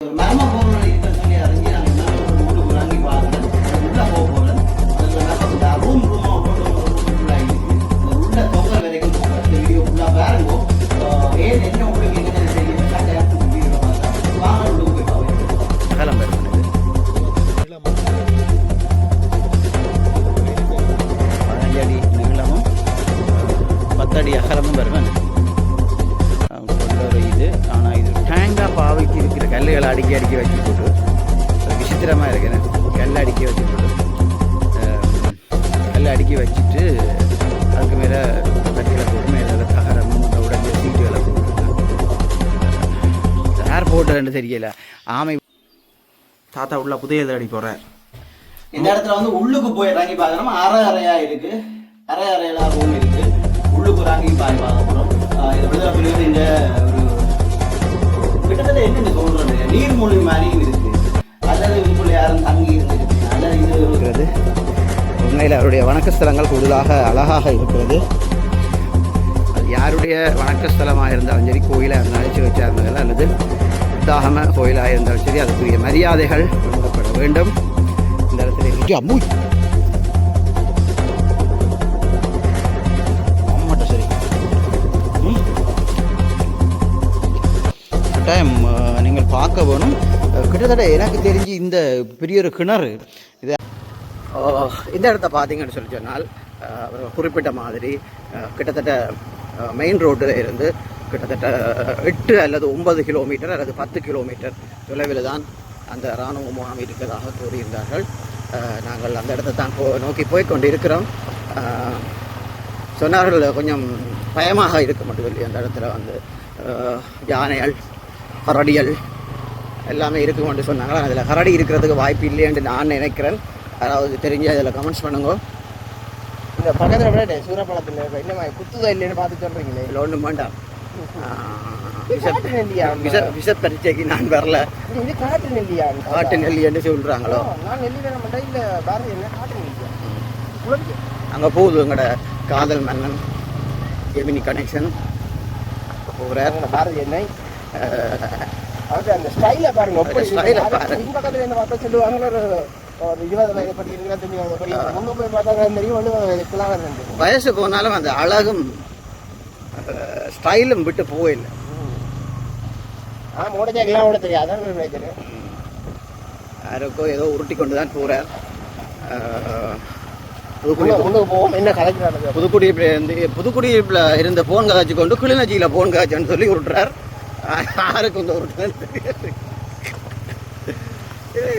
மர்ம பொருள் இருக்க சொல்லி அறிஞ்சு நாங்கள் இன்னொரு வீட்டுக்கு வாங்கி பார்க்குறேன். அது உள்ளே போக போகிறேன். அதுக்கு நல்லா ரூம் ரூமாக கொண்டு ஃபுல்லாக இருக்குது. அந்த உள்ள தொங்கல் வரைக்கும் போகிறேன். இந்த வீடியோ ஃபுல்லாக பாருங்க. ஏன் என்ன உங்களுக்கு என்னென்ன தெரியும் கட்டாயத்துக்கு வீடியோ பார்த்தா வாங்க உள்ளுக்கு போய் பார்ப்போம். அகலம் பெறும் இது 15 அடி நீளமும் 10 அடி அகலமும் வருவேன் கொண்ட ஒரு இது. ஆனால் இது டேங்காக பாவைக்கு இருக்கிற கல்லுகளை அடுக்கி அடுக்கி வச்சு போட்டு விசித்திரமாக இருக்கிறேன். கல் அடுக்கி வச்சு போட்டு கல் அடுக்கி வச்சுட்டு அதுக்கு மேலே கட்டிகளை போட்டு மேலே தகரம் உடஞ்ச சீட்டுகளை போட்டுருக்கேன். யார் போட்டுறேன்னு தெரியல. ஆமை தாத்தா உள்ள புதையல் அடி போகிறேன். இந்த இடத்துல வந்து உள்ளுக்கு போய் இறங்கி பார்க்குறோம். அரை அறையாக இருக்குது. அரை அறையெல்லாம் ரூம் இருக்குது. உள்ளுக்கு இறங்கி பார்க்க போகிறோம். இதை விடுதலை புலிகள் இந்த ஒரு கிட்டத்தட்ட என்னென்னு சொல்கிறது நீர்மூழ்கி மாதிரியும் இருக்குது. அல்லது இதுக்குள்ள யாரும் தங்கி இருந்திருக்கு அல்லது இது இருக்கிறது. உண்மையில் அவருடைய வணக்கஸ்தலங்கள் கூடுதலாக அழகாக இருக்கிறது. அது யாருடைய வணக்கஸ்தலமாக இருந்தாலும் சரி, கோயிலாக இருந்தாலும் சிகிச்சையாக இருந்தாலும் அல்லது உத்தாகம கோயிலாக இருந்தாலும் சரி, அதுக்குரிய மரியாதைகள் வழங்கப்பட வேண்டும். இந்த இடத்துல சரி கட்டாயம் நீங்கள் பார்க்க வேணும். கிட்டத்தட்ட எனக்கு தெரிஞ்சு இந்த பெரிய ஒரு கிணறு இது. இந்த இடத்த பார்த்தீங்கன்னு சொல்லி சொன்னால் குறிப்பிட்ட மாதிரி கிட்டத்தட்ட மெயின் ரோட்டில் இருந்து கிட்டத்தட்ட 8 அல்லது 9 கிலோமீட்டர் அல்லது 10 கிலோமீட்டர் தொலைவில் தான் அந்த இராணுவ முகாம் இருக்கிறதாக கூறியிருந்தார்கள். நாங்கள் அந்த இடத்தை தான் நோக்கி போய்கொண்டு இருக்கிறோம். சொன்னார்கள் கொஞ்சம் பயமாக இருக்க மட்டும் இல்லை. அந்த இடத்துல வந்து யானைகள் கரடிகள் எல்லாமே இருக்குமென்று சொன்னாங்க. அதில் கரடி இருக்கிறதுக்கு வாய்ப்பு இல்லைன்னு நான் நினைக்கிறேன். அதாவது தெரிஞ்சு அதில் கமெண்ட்ஸ் பண்ணுங்க. இந்த பக்கத்தில் விட சூரப்பழத்தில் என்ன குத்துதா இல்லைன்னு பார்த்து சொல்கிறீங்களே. இல்லை ஒன்றும் வேண்டாம். விஷ பரீட்சைக்கு நான் வரல. இது காட்டு நெல்லியா? காட்டு நெல்லி என்று சொல்கிறாங்களோ. நான் நெல்லியில் மட்டும் இல்லை பாரதி என்ன காட்டு நெல்லியா? அங்கே போகுது எங்களோட காதல் மன்னன் ஜெமினி கனெக்ஷன் போகிறார். பாரதி என்ன அது அந்த ஸ்டைலை பாருங்க. இந்த பக்கத்தில் என்ன பார்த்தா சொல்லுவாங்க ஒரு 20 வயது படி 25 வயது படி முன்னே போய் பார்த்தா தெரியும் 70 வயதுக்குலாம் வயசு போனாலும் அந்த அழகும் ஸ்டைலும் விட்டு போயில்லை. மூடச்சேக்கெல்லாம் ஓட தெரியாது. அதான் நினைக்கிறேன் யாருக்கோ ஏதோ உருட்டி கொண்டு தான் போகிறார். என்ன கலைக்கிறாங்க புதுக்குடியில் இருந்த போன் காய்ச்சி கொண்டு கிளிநொச்சியில் போன் காய்ச்சின்னு சொல்லி விட்டுறார். யாருக்கு வந்து உருட்டுன்னு தெரியாது.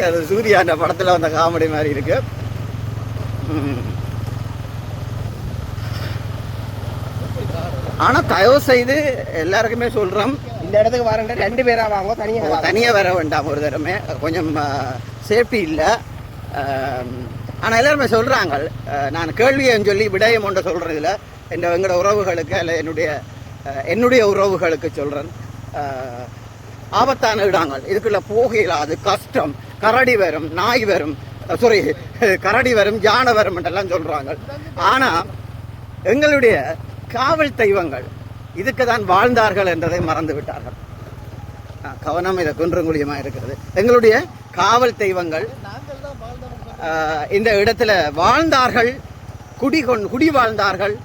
அது சூர்யா அந்த படத்தில் வந்த காமெடி மாதிரி இருக்கு. ஆனால் தயவு செய்து எல்லாருக்குமே சொல்கிறோம், இந்த இடத்துக்கு வரேன் 2 பேராக வாங்க, தனியாக வர வேண்டாம். ஒரு தடவை கொஞ்சம் சேஃப்டி இல்லை. ஆனால் எல்லாருமே சொல்கிறாங்க. நான் கேள்வியன்னு சொல்லி விடயம் ஒன்றை சொல்கிறதில்ல. எங்களோட உறவுகளுக்கு அல்ல என்னுடைய உறவுகளுக்கு சொல்கிறேன். ஆபத்தான இடங்கள் இதுக்குள்ள போகையில் அது கஷ்டம். கரடி வரும், நாய் வரும், கரடி வரும், யானை வரும் என்றெல்லாம் சொல்கிறாங்க. ஆனால் எங்களுடைய காவல் தெய்வங்கள் இதுக்கு தான் வாழ்ந்தார்கள் என்றதை மறந்து விட்டார்கள். கவனம் இதை குன்றங்குழியமாக இருக்கிறது. எங்களுடைய காவல் தெய்வங்கள் இந்த இடத்துல வாழ்ந்தார்கள், குடி வாழ்ந்தார்கள்.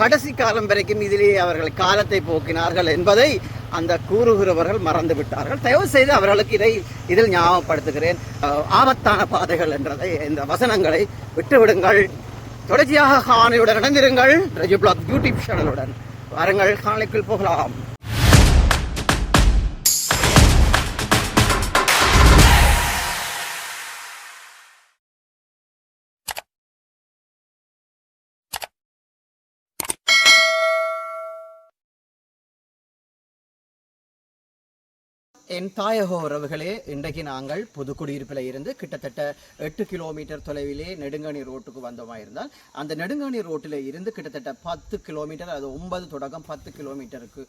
கடைசி காலம் வரைக்கும் இதிலேயே அவர்கள் காலத்தை போக்கினார்கள் என்பதை அந்த கூறுகிறவர்கள் மறந்து விட்டார்கள். தயவு செய்து அவர்களுக்கு இதில் ஞாபகப்படுத்துகிறேன். ஆபத்தான பாதைகள் என்றதை இந்த வசனங்களை விட்டுவிடுங்கள். தொடர்ச்சியாக காணொளியுடன் இணைந்திருங்கள். ரஜு பிளாக் யூடியூப் சேனலுடன் வாருங்கள், காணொளிக்குள் போகலாம். என் தாயக உறவுகளே, இன்றைக்கு நாங்கள் புதுக்குடியிருப்பில் இருந்து கிட்டத்தட்ட 8 கிலோமீட்டர் தொலைவிலே நெடுங்கணி ரோட்டுக்கு வந்தோமா இருந்தால், அந்த நெடுங்கணி ரோட்டில் இருந்து கிட்டத்தட்ட 10 கிலோமீட்டர், அது 9 தொடக்கம் 10 கிலோமீட்டருக்கு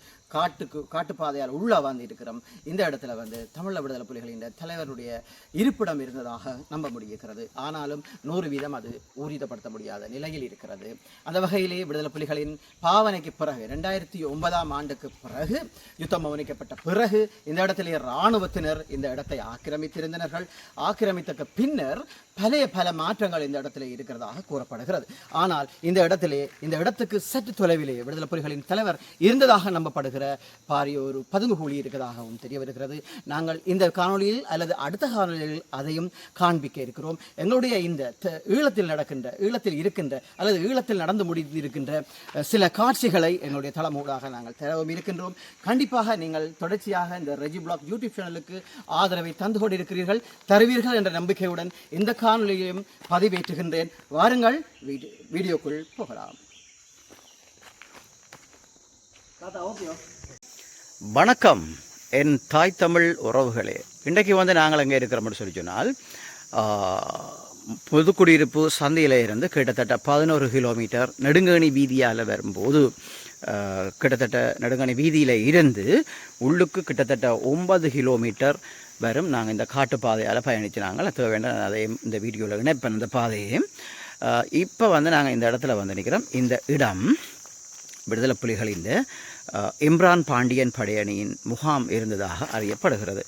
காட்டுப்பாதையால் உள்ளே வந்து இருக்கிறோம். இந்த இடத்துல வந்து தமிழ் விடுதலை புலிகளின் தலைவருடைய இருப்பிடம் இருந்ததாக நம்ப முடிகிறது. ஆனாலும் 100% அது ஊர்ஜிதப்படுத்த முடியாத நிலையில் இருக்கிறது. அந்த வகையிலே விடுதலை புலிகளின் பாவனைக்கு பிறகு 2009ஆம் ஆண்டுக்கு பிறகு யுத்தம் கவனிக்கப்பட்ட பிறகு இந்த இடத்துல ஆஸ்திரேலிய இராணுவத்தினர் இந்த இடத்தை ஆக்கிரமித்தக்க பின்னர் பல மாற்றங்கள் இந்த இடத்துல இருக்கிறதாக கூறப்படுகிறது. ஆனால் இந்த இடத்துக்கு சற்று தொலைவிலே விடுதலை புலிகளின் தலைவர் இருந்ததாக நம்பப்படுகிற பாரிய ஒரு பதுங்குகுழி இருக்கிறதாகவும் தெரிய வருகிறது. நாங்கள் இந்த காணொலியில் அல்லது அடுத்த காணொலியில் அதையும் காண்பிக்க இருக்கிறோம். எங்களுடைய இந்த ஈழத்தில் இருக்கின்ற அல்லது ஈழத்தில் நடந்து முடிந்திருக்கின்ற சில காட்சிகளை எங்களுடைய தளமூடாக நாங்கள் தரவும் இருக்கின்றோம். கண்டிப்பாக நீங்கள் தொடர்ச்சியாக இந்த ரெஜி பிளாக் யூடியூப் சேனலுக்கு ஆதரவை தந்து கொண்டிருக்கிறீர்கள், தருவீர்கள் என்ற நம்பிக்கையுடன் இந்த காணொலியையும் பதிவேற்றுகின்றேன். வாருங்கள் வீடியோக்குள் போகலாம். வணக்கம் என் தாய் தமிழ் உறவுகளே. இன்றைக்கு நாங்கள் எங்கே இருக்கிறோம்னு சொல்லி சொன்னால் புதுக்குடியிருப்பு சந்தையில் இருந்து கிட்டத்தட்ட 11 கிலோமீட்டர் நெடுங்கணி வீதியால் வரும்போது கிட்டத்தட்ட நெடுங்கணி வீதியில் இருந்து உள்ளுக்கு கிட்டத்தட்ட 9 கிலோமீட்டர் வரும். நாங்கள் இந்த காட்டுப்பாதையால் பயணித்து நாங்கள் தேவையான அதையும் இந்த வீடியோவில் இணைப்பேன். இந்த பாதையும் இப்போ நாங்கள் இந்த இடத்துல நிற்கிறோம். இந்த இடம் விடுதலை புலிகளின் இம்ரான் பாண்டியன் படையணியின் முகாம் இருந்ததாக அறியப்படுகிறது.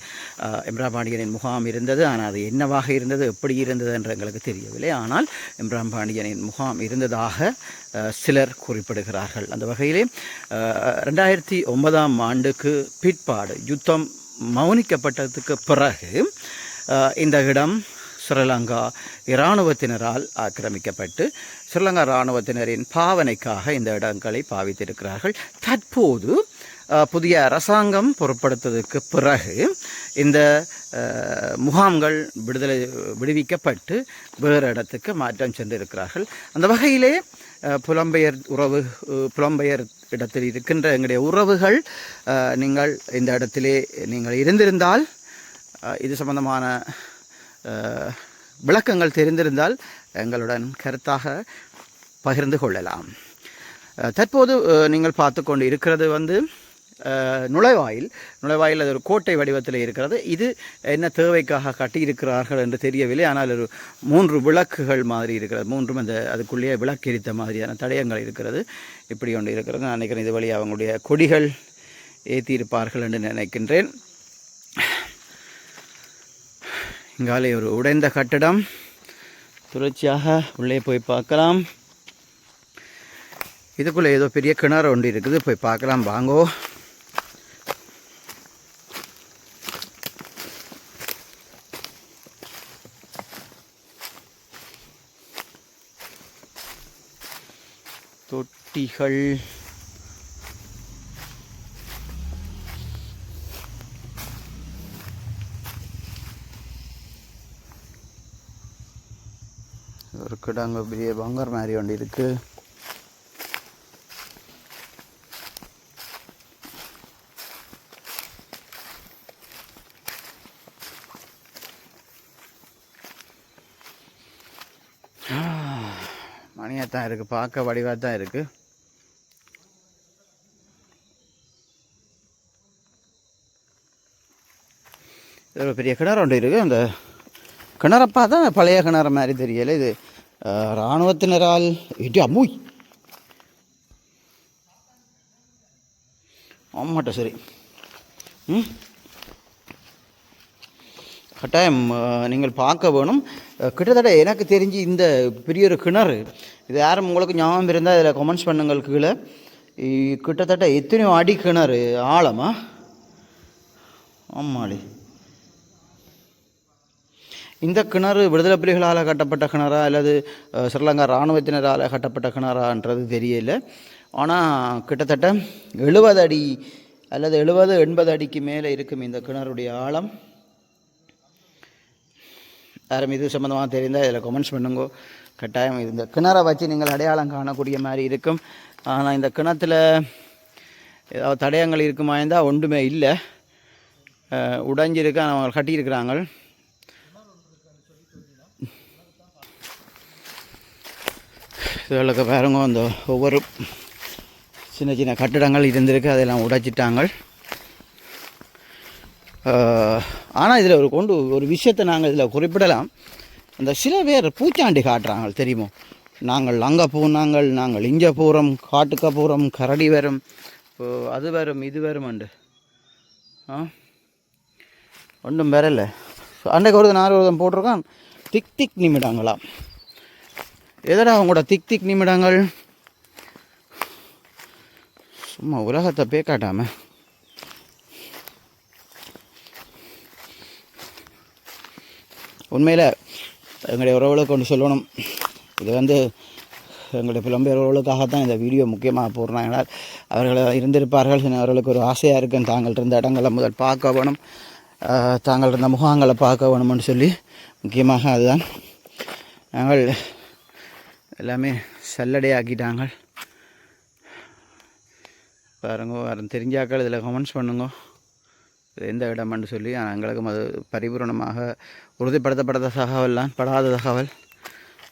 இம்ரான் பாண்டியனின் முகாம் இருந்தது, ஆனால் அது என்னவாக இருந்தது, எப்படி இருந்தது என்று எங்களுக்கு தெரியவில்லை. ஆனால் இம்ரான் பாண்டியனின் முகாம் இருந்ததாக சிலர் குறிப்பிடுகிறார்கள். அந்த வகையிலே 2009ஆம் ஆண்டுக்கு பிற்பாடு யுத்தம் மௌனிக்கப்பட்டதுக்கு பிறகு இந்த இடம் ஸ்ரீலங்கா இராணுவத்தினரால் ஆக்கிரமிக்கப்பட்டு ஸ்ரீலங்கா இராணுவத்தினரின் பாவனைக்காக இந்த இடங்களை பாவித்திருக்கிறார்கள். தற்போது புதிய அரசாங்கம் பொருட்படுத்ததுக்கு பிறகு இந்த முகாம்கள் விடுவிக்கப்பட்டு வேறு இடத்துக்கு மாற்றம் சென்றிருக்கிறார்கள். அந்த வகையிலே புலம்பெயர் இடத்தில் இருக்கின்ற எங்களுடைய உறவுகள் நீங்கள் இந்த இடத்திலே நீங்கள் இருந்திருந்தால் இது சம்பந்தமான விளக்கங்கள் தெரிந்திருந்தால் எங்களுடன் கருத்தாக பகிர்ந்து கொள்ளலாம். தற்போது நீங்கள் பார்த்து கொண்டு இருக்கிறது நுழைவாயில் அது ஒரு கோட்டை வடிவத்தில் இருக்கிறது. இது என்ன தேவைக்காக கட்டியிருக்கிறார்கள் என்று தெரியவில்லை. ஆனால் ஒரு 3 விளக்குகள் மாதிரி இருக்கிறது. 3ம் அதுக்குள்ளேயே விளக்கு எரித்த மாதிரியான தடயங்கள் இருக்கிறது. இப்படி ஒன்று இருக்கிறது. நான் நினைக்கிறேன் இது வழி அவங்களுடைய கொடிகள் ஏற்றியிருப்பார்கள் என்று நினைக்கின்றேன். இங்காலே ஒரு உடைந்த கட்டடம். தொடர்ச்சியாக உள்ளே போய் பார்க்கலாம். இதுக்குள்ளே ஏதோ பெரிய கிணறு ஒன்று இருக்குது, போய் பார்க்கலாம் வாங்கோ. தொட்டிகள், ஒரு கிடாங்க பெரிய பங்கர் மாதிரி ஒன்று இருக்கு. மணியாக தான் இருக்கு, பார்க்க வடிவாக தான் இருக்கு. ஒரு பெரிய கிணறு ஒன்று இருக்கு. அந்த கிணறப்பா தான் பழைய கிணறு மாதிரி தெரியலை. இது இராணுவத்தினரால் அம்மூய் ஆமாட்ட சரி. கட்டாயம் நீங்கள் பார்க்க வேணும். கிட்டத்தட்ட எனக்கு தெரிஞ்சு இந்த பெரிய ஒரு கிணறு, இது யாரும் உங்களுக்கு ஞாபகம் இருந்தால் இதில் கமெண்ட்ஸ் பண்ணுங்கள் கீழே. கிட்டத்தட்ட எத்தனையோ அடி கிணறு ஆழமா? ஆமாடி, இந்த கிணறு விடுதலை புலிகளால் கட்டப்பட்ட கிணறா அல்லது ஸ்ரீலங்கா இராணுவத்தினரால் கட்டப்பட்ட கிணறான்றது தெரியல. ஆனால் கிட்டத்தட்ட 70 அடி அல்லது 70-80 அடிக்கு மேலே இருக்கும் இந்த கிணறுடைய ஆழம். யாரும் இது சம்மந்தமாக தெரிந்தால் இதில் கமெண்ட்ஸ் பண்ணுங்கோ. கட்டாயம் இந்த கிணறை வச்சு நீங்கள் அடையாளம் காணக்கூடிய மாதிரி இருக்கும். ஆனால் இந்த கிணத்துல ஏதாவது தடயங்கள் இருக்குமா இருந்தால் ஒன்றுமே இல்லை, உடைஞ்சிருக்கு. அவங்க கட்டியிருக்கிறாங்க. இதுகளுக்கு பாருங்க, அந்த ஒவ்வொரு சின்ன சின்ன கட்டிடங்கள் இருந்திருக்கு, அதெல்லாம் உடைச்சிட்டாங்க. ஆனால் இதில் ஒரு விஷயத்தை நாங்கள் இதில் குறிப்பிடலாம். அந்த சில பேர் பூச்சாண்டி காட்டுறாங்க தெரியுமோ. நாங்கள் அங்கே போனாங்கள், நாங்கள் இங்கே போகிறோம், காட்டுக்க போகிறோம், கரடி வரும், அது வரும், இது வரும்ண்டு. ஒன்றும் வரல. அன்றைக்கு ஒரு நாள் ஒருத்தன் போட்டிருக்கான் திக் திக் நிமிடங்களாம். எதடா அவங்களோட திக் திக் நிமிடங்கள்? சும்மா உலகத்தை பேக்காட்டாம. உண்மையில் எங்களுடைய உறவுகளுக்கு ஒன்று சொல்லணும். இது எங்களுடைய புலம்பெயர் உறவுகளுக்காகத்தான் இந்த வீடியோ முக்கியமாக போடுறாங்க. அவர்கள் இருந்திருப்பார்கள், அவர்களுக்கு ஒரு ஆசையாக இருக்குன்னு தாங்கள் இருந்த இடங்களை முதல் பார்க்க வேணும், தாங்கள் இருந்த முகாங்களை பார்க்க வேணும்னு சொல்லி முக்கியமாக அதுதான். நாங்கள் எல்லாமே சல்லடையாக்கிட்டாங்க. பாருங்க, யாரும் தெரிஞ்சாக்கள் இதில் கமெண்ட்ஸ் பண்ணுங்க இது எந்த இடம்னு சொல்லி. ஆனால் எங்களுக்கும் அது பரிபூர்ணமாக உறுதிப்படுத்தப்படாத தகவல்லாம், படாத தகவல்.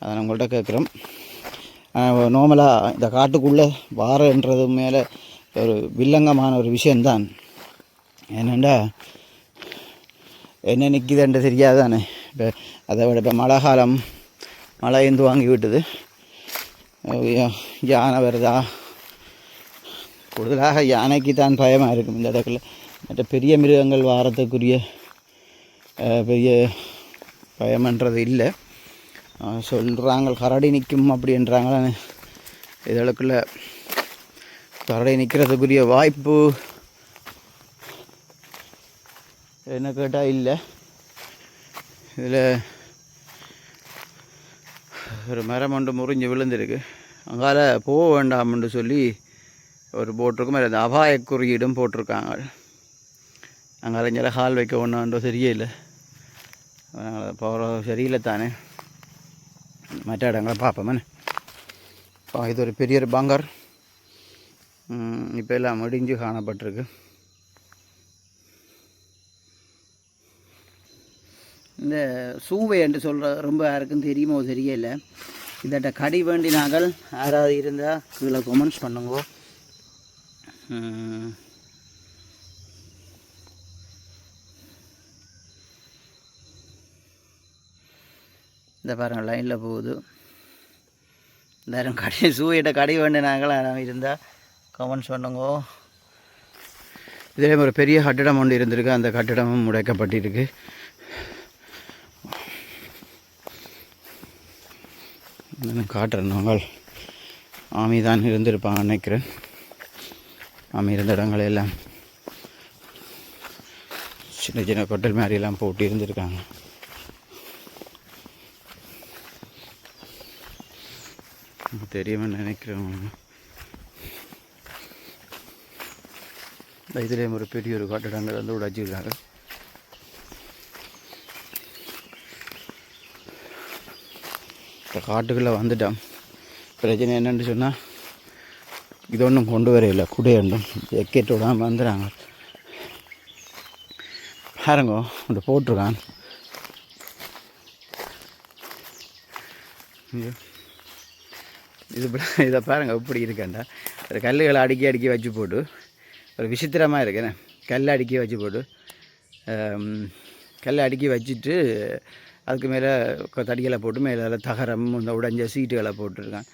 அதை உங்கள்கிட்ட கேட்குறோம். நார்மலாக இந்த காட்டுக்குள்ளே வாரன்றது மேலே ஒரு வில்லங்கமான ஒரு விஷயந்தான். என்னென்னா என்ன நிற்கிதுன்றது தெரியாது தானே. இப்போ அதை விட இப்போ மழை காலம், மழை எந்து வாங்கி விட்டுது, யானை வருதா, கூடுதலாக யானைக்கு தான் பயமாக இருக்கும் இந்த இடத்துல. மற்ற பெரிய மிருகங்கள் வாரத்துக்குரிய பெரிய பயம்ன்றது இல்லை. சொல்கிறாங்க கரடி நிற்கும் அப்படின்றாங்களே, இதற்குள்ள கரடி நிற்கிறதுக்குரிய வாய்ப்பு என்ன கேட்டால் இல்லை. இதில் ஒரு மரம் ஒன்று முறிஞ்சு விழுந்திருக்கு. அங்கால போக வேண்டாம்னு சொல்லி ஒரு போட்டிருக்கும், அந்த அபாய குறியீடும் போட்டிருக்காங்க. அங்கே இங்கே ஹால் வைக்க ஒன்றாண்டோ சரியில்லை, போகிற சரியில்லை தானே. மற்ற இடங்களை பார்ப்போமே. இது ஒரு பெரிய ஒரு பங்கர், இப்போ எல்லாம் முடிஞ்சு காணப்பட்டிருக்கு. இந்த சூவை என்று சொல்கிற ரொம்ப யாருக்கும் தெரியுமோ தெரியல. இதட்ட கடி வேண்டி நாங்கள் யாராவது இருந்தால் கீழே கமெண்ட்ஸ் பண்ணுங்க. இந்த பாருங்கள் லைனில் போகுது. இந்த கடை சூயிட்ட கடி வேண்டி நாங்கள் யாராவது இருந்தால் கமெண்ட்ஸ் பண்ணுங்க. இதில் ஒரு பெரிய கட்டிடம் ஒன்று இருந்திருக்கு, அந்த கட்டிடமும் முடைக்கப்பட்டிருக்கு. காட்டுறேன், நாங்கள் ஆமி தான் இருந்திருப்பாங்க நினைக்கிறேன். ஆமி இருந்த இடங்கள் எல்லாம் சின்ன சின்ன கொட்டல் மாதிரிலாம் போட்டு இருந்திருக்காங்க. தெரியுமே நினைக்கிறேன். இதுலேயும் ஒரு பெரிய ஒரு கட்டிடங்கள் வந்து உடைச்சிருக்காங்க. இப்போ காட்டுக்குள்ளே வந்துட்டோம். பிரச்சனை என்னென்னு சொன்னால் இது ஒன்றும் கொண்டு வரையில்லை, குடையண்டும் ஜக்கெட் விடாமல் வந்துடுறாங்க. பாருங்க இந்த போட்டிருக்கான். இதை பாருங்கள் எப்படி இருக்கேன்டா. ஒரு கல்லுகளை அடுக்கி வச்சு போட்டு, ஒரு விசித்திரமாக இருக்குண்ணே. கல் அடுக்கி வச்சு போட்டு, கல் அடுக்கி வச்சுட்டு அதுக்கு மேலே தடிகளை போட்டு மேலே தகரம் இந்த உடைஞ்ச சீட்டுகளை போட்டுருக்கான்.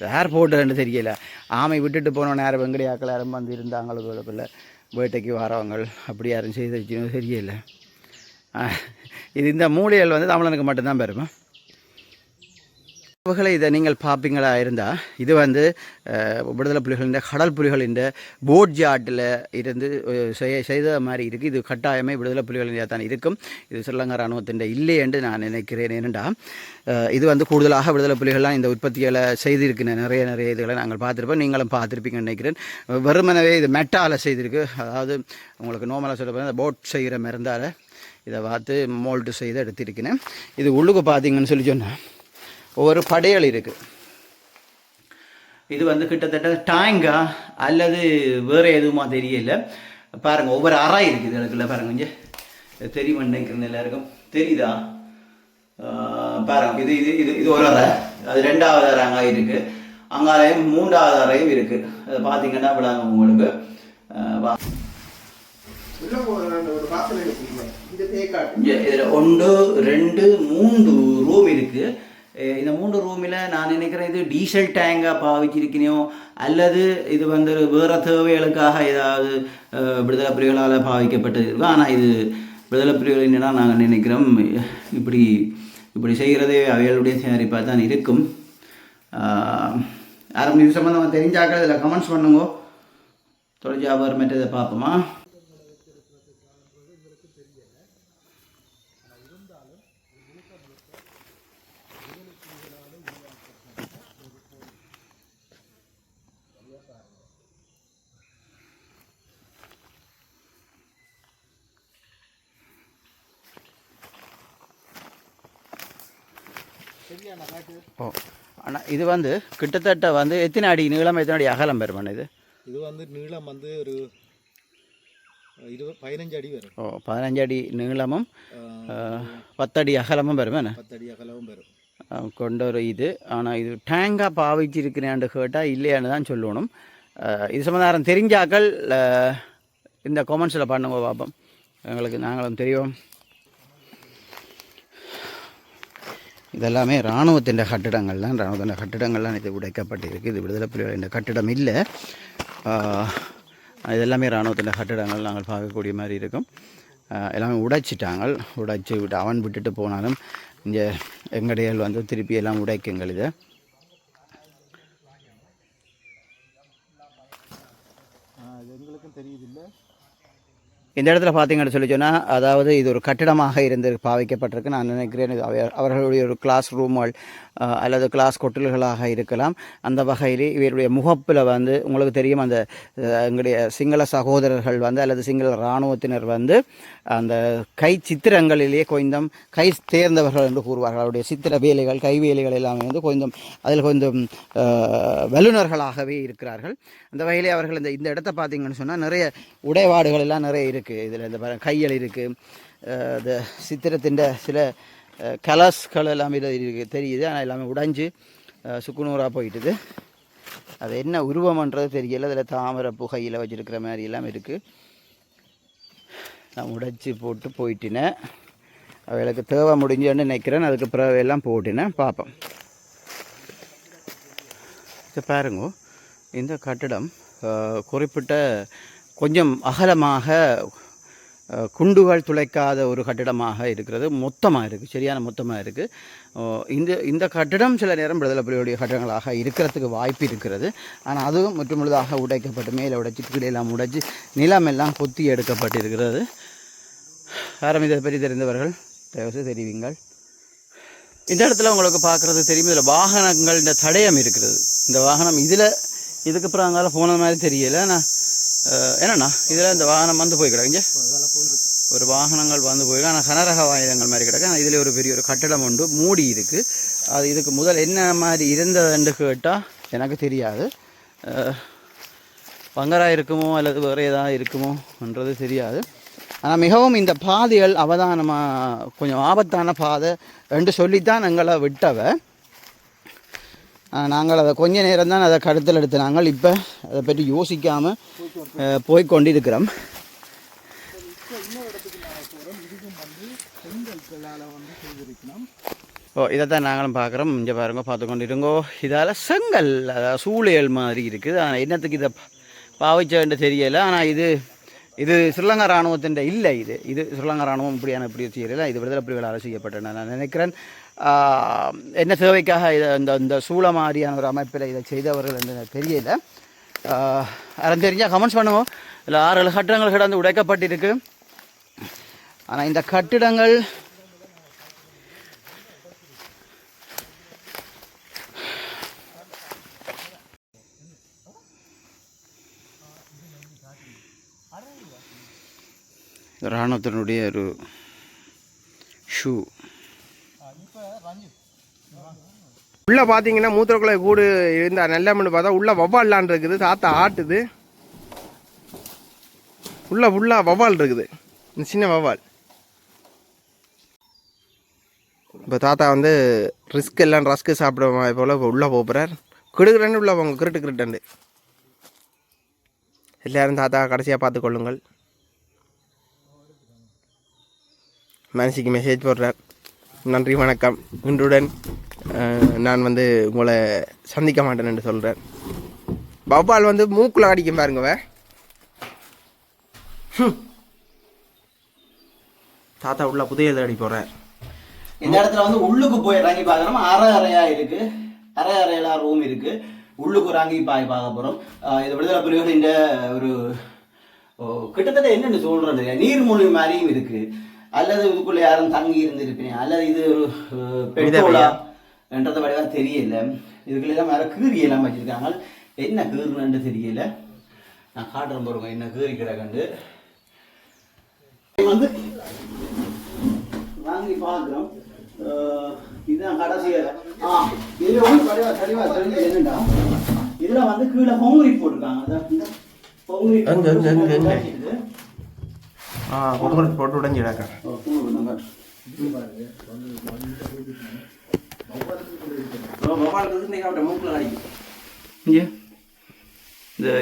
யார் போட்டுன்னு தெரியல. ஆமை விட்டுட்டு போனவன் யாரும் வெங்கடையாக்கள் யாரும் வந்து இருந்தாங்களுக்குள்ள வேட்டைக்கு வரவங்க அப்படி யாரும் செய்து வச்சுன்னு தெரியல. இது இந்த மூலிகள் வந்து தமிழனுக்கு மட்டும்தான் பெருமை. உறவுகளை இதை நீங்கள் பார்ப்பீங்களா இருந்தால், இது வந்து விடுதலை புலிகளின் கடல் புலிகளின் போட் ஜாட்டில் இருந்து செய்த மாதிரி இருக்குது. இது கட்டாயமே விடுதலை புலிகளின் தான் இருக்கும். இது ஸ்ரீலங்கா இராணுவத்தின் இல்லை என்று நான் நினைக்கிறேன். ஏனென்றா இது வந்து கூடுதலாக விடுதலை புலிகள்லாம் இந்த உற்பத்திகளை செய்திருக்கிற நிறைய இதுகளை நாங்கள் பார்த்துருப்போம், நீங்களும் பார்த்துருப்பீங்கன்னு நினைக்கிறேன். வெறுமனவே இது மெட்டால் செய்திருக்கு. அதாவது உங்களுக்கு நோமலாக சொல்ல போனால் இந்த போட் செய்கிற மருந்தால் இதை பார்த்து மோல்டு செய்து எடுத்திருக்கிறேன். இது உள்ளுக்கு பார்த்தீங்கன்னு சொல்லி சொன்னேன், ஒவ்வொரு படையல் இருக்குது. இது வந்து கிட்டத்தட்ட டேங்கா அல்லது வேறு எதுவுமா தெரியல. பாருங்கள் ஒவ்வொரு அறை இருக்குது இதுக்குள்ள. பாருங்கள் கொஞ்சம் தெரியுமா நினைக்கிறேன், எல்லாருக்கும் தெரியுதா? பாருங்கள் இது இது இது இது ஒரு அறை, அது ரெண்டாவது அறை அங்கே இருக்குது, அங்காலையும் மூன்றாவது அறையும் இருக்குது. அதை பார்த்தீங்கன்னா விடாங்க உங்களுக்கு. இதில் 1 2 3 ரூம் இருக்குது. இந்த 3 ரூமில் நான் நினைக்கிறேன் இது டீசல் டேங்காக பாவிச்சிருக்கணையோ அல்லது இது வந்து வேறு தேவைகளுக்காக ஏதாவது விடுதலை புலிகளால் பாவிக்கப்பட்டது இருக்கும். ஆனால் இது விடுதலை புலிகள் என்னன்னா நாங்கள் நினைக்கிறோம் இப்படி செய்கிறதே அவைகளுடைய தயாரிப்பாக தான் இருக்கும். யாரும் இது சம்மந்தமாக தெரிஞ்சாக்கள் இதில் கமெண்ட்ஸ் பண்ணுங்க. தொலைஜாபர் மற்றதை பார்ப்போமா. ஓ ஆனால் இது வந்து கிட்டத்தட்ட வந்து எத்தனை அடி நீளம் எத்தனை அடி அகலம் பெறும்? இது வந்து நீளம் வந்து ஒரு 15 அடி வரும். ஓ 15 அடி நீளமும் 10 அடி அகலமும் வரும். 10 அடி அகலமும் வரும் கொண்ட ஒரு இது. ஆனால் இது டேங்காக பாவிச்சிருக்கிறேன்னு கேட்டால் இல்லையான்னு தான் சொல்லணும். இது சம்பந்தம் தெரிஞ்சாக்கள் இந்த கமெண்ட்ஸில் பண்ணுங்க பார்ப்போம், எங்களுக்கு நாங்களும் தெரியும். இதெல்லாமே இராணுவத்தின் கட்டிடங்கள்லாம் இது உடைக்கப்பட்டிருக்கு. இது விடுதலை புலிகளின் கட்டிடம் இல்லை, இதெல்லாமே இராணுவத்தின் கட்டிடங்கள் நாங்கள் பார்க்கக்கூடிய மாதிரி இருக்கும். எல்லாமே உடைச்சி விட்டு அவன் விட்டுட்டு போனாலும் இங்கே எங்கடைகள் வந்து திருப்பி எல்லாம் உடைக்குங்கள். இதை எங்களுக்கும் தெரியுதில்லை. இந்த இடத்துல பார்த்தீங்கன்னு சொல்லி சொன்னால், அதாவது இது ஒரு கட்டிடமாக இருந்து பாவிக்கப்பட்டிருக்கு. நான் நினைக்கிறேன் இது அவர்களுடைய ஒரு கிளாஸ் ரூம்கள் அல்லது கிளாஸ் கொட்டல்களாக இருக்கலாம். அந்த வகையில் இவருடைய முகப்பில் வந்து உங்களுக்கு தெரியும், அந்த எங்களுடைய சிங்கள சகோதரர்கள் வந்து அல்லது சிங்கள இராணுவத்தினர் வந்து அந்த கை சித்திரங்களிலேயே கொஞ்சம் கை தேர்ந்தவர்கள் என்று கூறுவார்கள். அவருடைய சித்திர வேலைகள், கை வேலைகள் எல்லாமே வந்து கொஞ்சம் அதில் கொஞ்சம் வல்லுநர்களாகவே இருக்கிறார்கள். அந்த வகையிலே அவர்கள் இந்த இடத்த பார்த்தீங்கன்னு சொன்னால் நிறைய உடைபாடுகள் எல்லாம் நிறைய இருக்குது. இதில் இந்த கைகள் இருக்குது, இந்த சித்திரத்தின் சில கலர்ஸ்கள் எல்லாம் இது தெரியுது. ஆனால் எல்லாமே உடைஞ்சு சுக்குநூறாக போயிட்டுது. அது என்ன உருவம்ன்றது தெரியல. அதில் தாமரை புகையில் வச்சுருக்கிற மாதிரி எல்லாம் இருக்குது. நான் உடைச்சி போட்டு போயிட்டினேன். அவைகளுக்கு தேவை முடிஞ்சுன்னு நினைக்கிறேன். அதுக்கு பிறகு எல்லாம் போட்டினேன். பார்ப்போம். இதை பாருங்க, இந்த கட்டிடம் குறிப்பிட்ட கொஞ்சம் அகலமாக குண்டுகள் துளைக்காத ஒரு கட்டிடமாக இருக்கிறது. மொத்தமாக இருக்குது, சரியான மொத்தமாக இருக்குது. இந்த கட்டிடம் சில நேரம் விடுதலை புலிகளுடைய கட்டிடங்களாக இருக்கிறதுக்கு வாய்ப்பு இருக்கிறது. ஆனால் அதுவும் முற்றுமுழுதாக உடைக்கப்பட்டு மேலே உடைச்சி கீழெல்லாம் உடைச்சி நிலமெல்லாம் கொத்தி எடுக்கப்பட்டிருக்கிறது. யாரும் இதை பற்றி தெரிந்தவர்கள் தயவுசெய்து தெரிவிங்கள். இந்த இடத்துல உங்களுக்கு பார்க்குறது தெரியும், இதில் வாகனங்கள் இந்த தடயம் இருக்கிறது. இந்த வாகனம் இதுக்கு அப்புறம் அங்கால போன மாதிரி தெரியலை. நான் என்னண்ணா இதில் இந்த வாகனம் வந்து போய் கிடக்குங்க, ஒரு வாகனங்கள் வந்து போய், ஆனால் கனரக வாயுதங்கள் மாதிரி கிடக்கு. ஆனால் இதில் ஒரு பெரிய ஒரு கட்டடம் ஒன்று மூடி இருக்குது. அது இதுக்கு முதல் என்ன மாதிரி இருந்ததுன்னு கேட்டால் எனக்கு தெரியாது. பங்கராக இருக்குமோ அல்லது வேறு ஏதாவது இருக்குமோன்றது தெரியாது. ஆனால் மிகவும் இந்த பாதைகள் அவதானமாக கொஞ்சம் ஆபத்தான பாதை என்று சொல்லித்தான் எங்களை விட்டவ. நாங்கள் அதை கொஞ்ச நேரம் தான் அதை கருத்தில் எடுத்து நாங்கள் இப்போ அதை பற்றி யோசிக்காமல் போய்கொண்டிருக்கிறோம். ஓ இதைத்தான் நாங்களும் பார்க்குறோம். இங்கே பாருங்க, பார்த்து கொண்டு இருங்கோ. இதால் செங்கல், அதாவது சூளையல் மாதிரி இருக்குது. ஆனால் என்னத்துக்கு இதை பாவிச்சேன்னு தெரியலை. ஆனால் இது ஸ்ரீலங்கா இராணுவத்தின் இல்லை. இது ஸ்ரீலங்கா இராணுவம் இப்படி செய்யலை. இது விடுதலை புலிகளால் செய்யப்பட்டன நான் நினைக்கிறேன். என்ன தேவைக்காக இந்த சூள மாதிரியான ஒரு அமைப்பில் இதை செய்தவர்கள் என்று தெரியல. யாரும் தெரிஞ்சால் கமெண்ட்ஸ் பண்ணுவோம். இல்லை 6 கட்டிடங்கள் கிடந்து உடைக்கப்பட்டிருக்கு. ஆனால் இந்த கட்டிடங்கள் இராணுவத்தினுடைய ஒரு ஷூ. உள்ள பார்த்தீங்கன்னா மூத்திரக்குள்ள கூடு இருந்தா நல்ல பார்த்தா உள்ள வவ்வால்லான் இருக்குது. தாத்தா ஆட்டுது. உள்ள ஃபுல்லா வவ்வால் இருக்குது, சின்ன வவ்வால். இப்போ தாத்தா வந்து ரஸ்க்கு சாப்பிட போல உள்ளே போகிறார். கிடுக்கிறேன்னு உள்ள போங்க, கிருட்டு எல்லாரும் தாத்தா கடைசியாக பார்த்து கொள்ளுங்கள். மனசிக்கு மெசேஜ் போடுறார். நன்றி வணக்கம். இன்றுடன் நான் வந்து உங்களை சந்திக்க மாட்டேன்னு சொல்கிறேன். பப்பால் வந்து மூக்கில் அடிக்கும் பாருங்கவே. தாத்தா உள்ள புதையல் அடி போகிறார். இந்த இடத்துல வந்து உள்ளுக்கு போய் இறங்கி பார்க்குறோம். அறையா இருக்கு, அறையெல்லாம் ரூம் இருக்கு. உள்ளுக்கு இறங்கி பார்க்க போகிறோம். இது விடுதலை புலிகளின் ஒரு கிட்டத்தட்ட என்னென்னு சொல்றது, நீர்மொழி மாதிரியும் இருக்கு. அல்லது இதுக்குள்ள யாரும் தங்கி இருந்திருப்பேன், அல்லது இது ஒரு பெட்ரோலா என்றதை வடிவா தெரியல. இதுக்குள்ள எல்லாம் வேற கீரி எல்லாம் வச்சிருக்காங்க. என்ன கீறுன்னு தெரியல. நான் காட்டுறேன் போறேங்க என்ன கீறி கிடக்கண்டு வந்து வாங்கி பார்க்குறோம். இதுதான் கடைசியில் இதில் வந்து தெளிவா தெரிஞ்சு என்னண்டா, இதுல வந்து கீழே கான்கிரீட் போட்டிருக்காங்க. போட்டு உடஞ்சி கிடக்க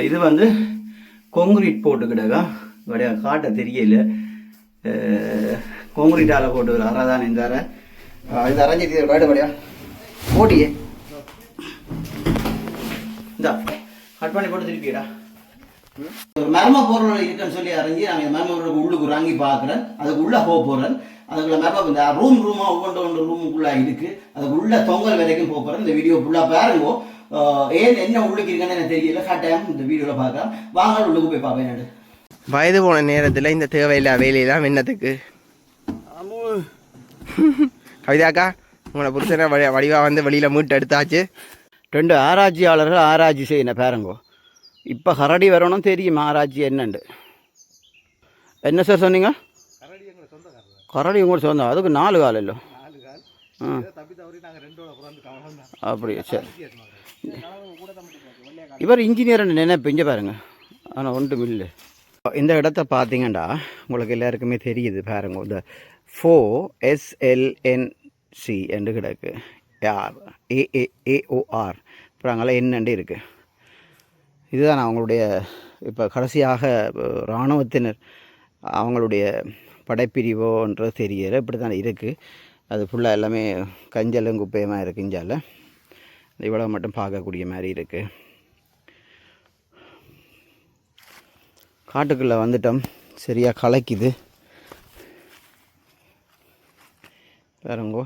இது வந்து கான்கிரீட் போட்டு கிடக்கா கிடையாது, காட்ட தெரியல. கான்கிரீட்டால போட்டு அறதான் இந்த அறை இது அரைஞ்சி வேடு கிடையா போட்டியே இந்தா கட் பண்ணி போட்டு திருப்பிடா. ஒரு மர்ம பொருள் இருக்குன்னு சொல்லி அறிஞ்சு நாங்கள் மர்ம பொருளுக்கு உள்ளுக்கு வாங்கி பார்க்குறேன். அதுக்கு உள்ளே போக போகிறேன். அதுக்குள்ள மர்ம இந்த ரூமாக ஒவ்வொன்று ரூமுக்குள்ளே இருக்குது. அதுக்கு உள்ள தொங்கல் வரைக்கும் போக போகிறேன். இந்த வீடியோ ஃபுல்லாக பாருங்கோ. ஏன் என்ன உள்ளுக்கு இருக்குன்னு எனக்கு தெரியல. கட்டாயம் இந்த வீடியோவில் பார்க்கலாம். வாங்க உள்ளுக்கு போய் பார்ப்பேன். நான் வயது போன நேரத்தில் இந்த தேவையில்லா வேலையெல்லாம் என்னத்துக்கு கவிதாக்கா உங்களை புருஷனை வடிவாக வந்து வெளியில் மீட்டு எடுத்தாச்சு. 2 ஆராய்ச்சியாளர்கள் ஆராய்ச்சி செய்யணும் பாருங்கோ. இப்போ கரடி வரணும் தெரியும் ஆராய்ச்சி என்னண்டு. என்ன சார் சொன்னீங்க? கரடி உங்களோட சொந்தம். அதுக்கு 4 கால் இல்லை. அப்படியா சரி. இவர் இன்ஜினியர் நினைப்பு இங்கே பாருங்க. ஆனால் ஒன்றும் இல்லை. இந்த இடத்த பார்த்தீங்கன்னா உங்களுக்கு எல்லாருக்குமே தெரியுது பாருங்க. இந்த 4SLNC என்று கிடக்கு. AOR அப்புறம் அங்கெல்லாம் என்னண்டு இருக்குது. இதுதான் அவங்களுடைய இப்போ கடைசியாக இராணுவத்தினர் அவங்களுடைய படைப்பிரிவோன்றது தெரியல. இப்படி தான் இருக்குது. அது ஃபுல்லாக எல்லாமே கஞ்சலும் குப்பையமாக இருக்குது. இஞ்சால இவ்வளோ மட்டும் பார்க்கக்கூடிய மாதிரி இருக்குது. காட்டுக்குள்ளே வந்துட்டோம். சரியாக கலைக்குது பாருங்கோ.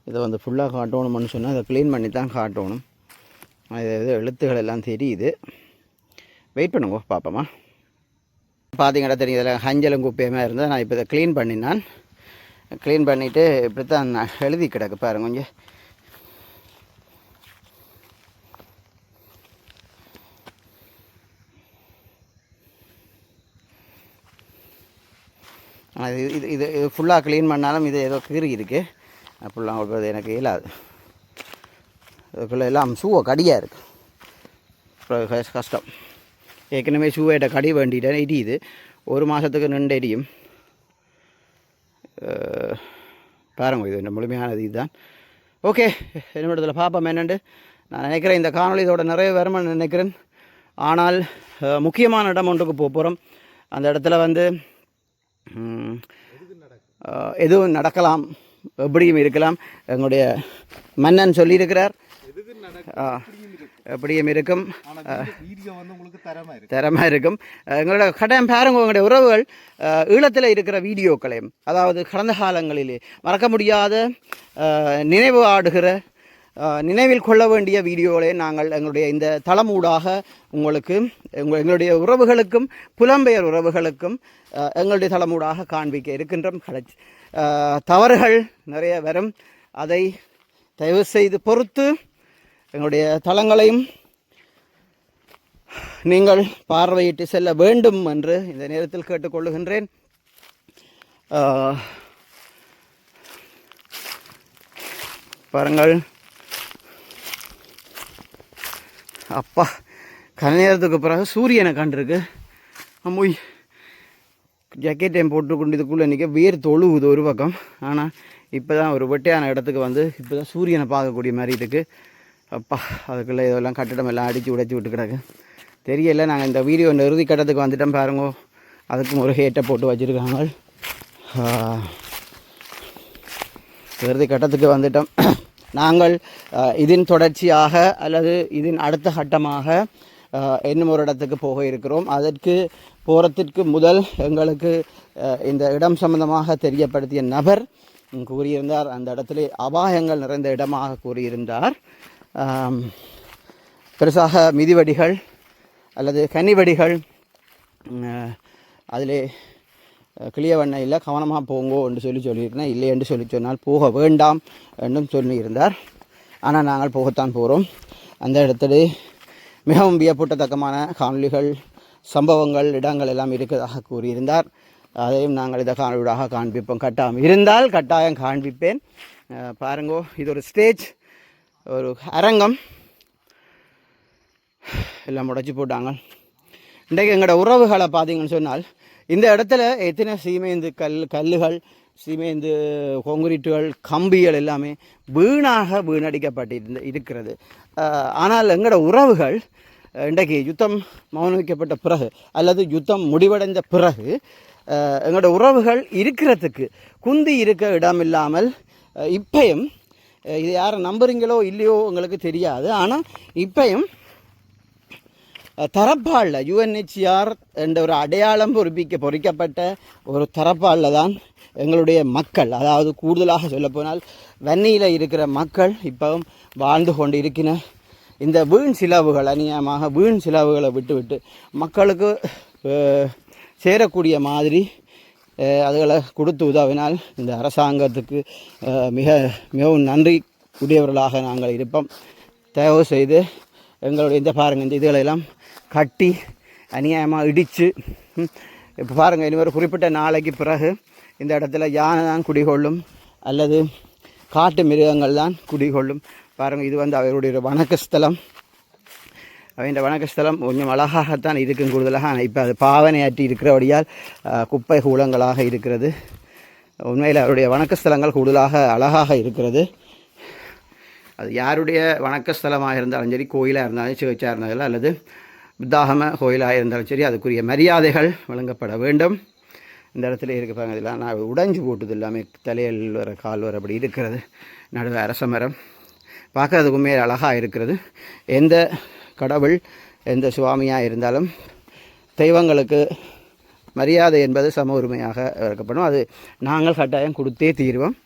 இதை வந்து ஃபுல்லாக காட்டணும்னு சொன்னால் அதை க்ளீன் பண்ணி தான் காட்டணும். அது எது எழுத்துக்கள் எல்லாம் தெரியுது. வெயிட் பண்ணுங்க பார்ப்போமா. பார்த்தீங்கன்னா தெரியும் இதில் ஹஞ்சலும் குப்பையுமே இருந்தால் நான் இப்போ இதை க்ளீன் பண்ணினான். க்ளீன் பண்ணிவிட்டு இப்படி தான் நான் எழுதி கிடக்கு பாருங்க. கொஞ்சம் இது இது இது ஃபுல்லாக க்ளீன் பண்ணாலும் இது ஏதோ கீறி இருக்குது. ஃபுல்லாக கொடுக்குறது எனக்கு இயலாது. அதுக்குள்ளே எல்லாம் ஷூவை கடியாக இருக்குது. கஷ்டம். ஏற்கனவே ஷூவைட்ட கடி வேண்டிட்டேன். இடியுது. 1 மாதத்துக்கு 2 இடியும். பாருங்க இது என்ன முழுமையானது இதுதான். ஓகே என்னோடதில் பார்ப்போம் என்னென்று நான் நினைக்கிறேன். இந்த காணொலி இதோட நிறைய வருமானு நினைக்கிறேன். ஆனால் முக்கியமான இடம் ஒன்றுக்கு போகிறோம். அந்த இடத்துல வந்து எதுவும் நடக்கலாம், எப்படியும் இருக்கலாம். எங்களுடைய மன்னன் சொல்லியிருக்கிறார் எப்படியும் இருக்கும், தரமாக இருக்கும். எங்களோட கட்டாயம் பாருங்க. உங்களுடைய உறவுகள் ஈழத்தில் இருக்கிற வீடியோக்களையும், அதாவது கடந்த காலங்களிலே மறக்க முடியாத நினைவு ஆடுகிற நினைவில் கொள்ள வேண்டிய வீடியோகளை நாங்கள் எங்களுடைய இந்த தளமூடாக உங்களுக்கு எங்களுடைய உறவுகளுக்கும் புலம்பெயர் உறவுகளுக்கும் எங்களுடைய தளமூடாக காண்பிக்க இருக்கின்றோம். தவறுகள் நிறைய வரும். அதை தயவு செய்து பொறுத்து எங்களுடைய தளங்களையும் நீங்கள் பார்வையிட்டு செல்ல வேண்டும் என்று இந்த நேரத்தில் கேட்டுக்கொள்ளுகின்றேன். பாருங்கள் அப்பா, கன நேரத்துக்கு பிறகு சூரியனை கண்டிருக்கு. அம்முய் ஜக்கெட்டையும் போட்டுக்கொண்டு இதுக்குள்ளே நிற்க வேர் தொழுவுது ஒரு பக்கம். ஆனால் இப்போ தான் ஒரு வெட்டையான இடத்துக்கு வந்து இப்போ தான் சூரியனை பார்க்கக்கூடிய மாதிரி இருக்குது. அப்பா, அதுக்குள்ளே இதெல்லாம் கட்டிடம் எல்லாம் அடித்து உடைச்சி விட்டு கிடக்கு. தெரியல. நாங்கள் இந்த வீடியோ இந்த இறுதி கட்டத்துக்கு வந்துட்டோம் பாருங்க. அதுக்கும் ஒரு ஹேட்டை போட்டு வச்சுருக்காங்க. இறுதி கட்டத்துக்கு வந்துட்டோம். நாங்கள் இதன் தொடர்ச்சியாக அல்லது இதன் அடுத்த கட்டமாக இன்னும் ஒரு இடத்துக்கு போக இருக்கிறோம். அதற்கு போகிறதுக்கு முதல் எங்களுக்கு இந்த இடம் சம்பந்தமாக தெரியப்படுத்திய நபர் கூறியிருந்தார், அந்த இடத்துல அபாயங்கள் நிறைந்த இடமாக கூறியிருந்தார். பெருசாக மிதிவடிகள் அல்லது கனிவடிகள் அதிலே கிளிய வண்ணையில் கவனமாக போங்கோ என்று சொல்லியிருக்கேன். இல்லை என்று சொன்னால் போக வேண்டாம் என்றும் சொல்லியிருந்தார். ஆனால் நாங்கள் போகத்தான் போகிறோம். அந்த இடத்துல மிகவும் வியப்பூட்டத்தக்கமான காணொலிகள், சம்பவங்கள், இடங்கள் எல்லாம் இருக்கிறதாக கூறியிருந்தார். அதையும் நாங்கள் இதை காணொலியாக காண்பிப்போம். கட்டாயம் காண்பிப்பேன். பாருங்கோ, இது ஒரு ஸ்டேஜ், ஒரு அரங்கம் எல்லாம் உடைச்சி போட்டாங்க. இன்றைக்கு எங்களோட உறவுகளை பார்த்தீங்கன்னு சொன்னால் இந்த இடத்துல எத்தனை சீமேந்து கல்லுகள், சீமேந்து கொங்குரீட்டுகள், கம்பிகள் எல்லாமே வீணடிக்கப்பட்டு இருக்கிறது. ஆனால் எங்களோட உறவுகள் இன்றைக்கு யுத்தம் மௌனிக்கப்பட்ட பிறகு அல்லது யுத்தம் முடிவடைந்த பிறகு எங்களோட உறவுகள் இருக்கிறதுக்கு குந்தி இருக்க இடம் இல்லாமல் இப்பையும், இது யாரை நம்புறீங்களோ இல்லையோ உங்களுக்கு தெரியாது, ஆனால் இப்பையும் தரப்பாளில் யுஎன்ஹெச்ஆர் என்ற ஒரு அடையாளம் பொறிக்கப்பட்ட ஒரு தரப்பாளில் தான் எங்களுடைய மக்கள், அதாவது கூடுதலாக சொல்லப்போனால் வன்னியில் இருக்கிற மக்கள் இப்போவும் வாழ்ந்து கொண்டு இருக்கிற இந்த வீண் செலவுகள், அநியாயமாக வீண் செலவுகளை விட்டு மக்களுக்கு சேரக்கூடிய மாதிரி அதுகளை கொடுத்து உதவினால் இந்த அரசாங்கத்துக்கு மிகவும் நன்றி உடையவர்களாக நாங்கள் இருப்போம். தயவு செய்து எங்களுடைய இந்த பாருங்கள், இந்த இதுகளெல்லாம் கட்டி அநியாயமாக இடித்து, இப்போ பாருங்கள், இனி ஒரு குறிப்பிட்ட நாளைக்கு பிறகு இந்த இடத்துல யானை தான் குடிகொள்ளும் அல்லது காட்டு மிருகங்கள் தான் குடிகொள்ளும். பாருங்கள், இது வந்து அவருடைய வணக்கஸ்தலம். அவன் வணக்கஸ்தலம் கொஞ்சம் அழகாகத்தான் இருக்கும் கூடுதலாக. ஆனால் இப்போ அது பாவனையாற்றி இருக்கிறபடியால் குப்பை கூலங்களாக இருக்கிறது. உண்மையில் அவருடைய வணக்கஸ்தலங்கள் கூடுதலாக அழகாக இருக்கிறது. அது யாருடைய வணக்கஸ்தலமாக இருந்தாலும் சரி, கோயிலாக இருந்தாலும் சிகிச்சையாக இருந்தாலும் அல்லது புத்தாகம கோயிலாக இருந்தாலும் சரி, அதுக்குரிய மரியாதைகள் வழங்கப்பட வேண்டும். இந்த இடத்துல இருக்க பாருங்க, இதெல்லாம் நான் உடைஞ்சு போட்டது எல்லாமே, தலையில் வர கால் வர அப்படி இருக்கிறது. நடுவே அரச மரம் பார்க்குறதுக்கு மேலே அழகாக இருக்கிறது. எந்த கடவுள், எந்த சுவாமியாக இருந்தாலும் தெய்வங்களுக்கு மரியாதை என்பது சம உரிமையாக வைக்கப்படும். அது நாங்கள் கட்டாயம் கொடுத்தே தீர்வோம்.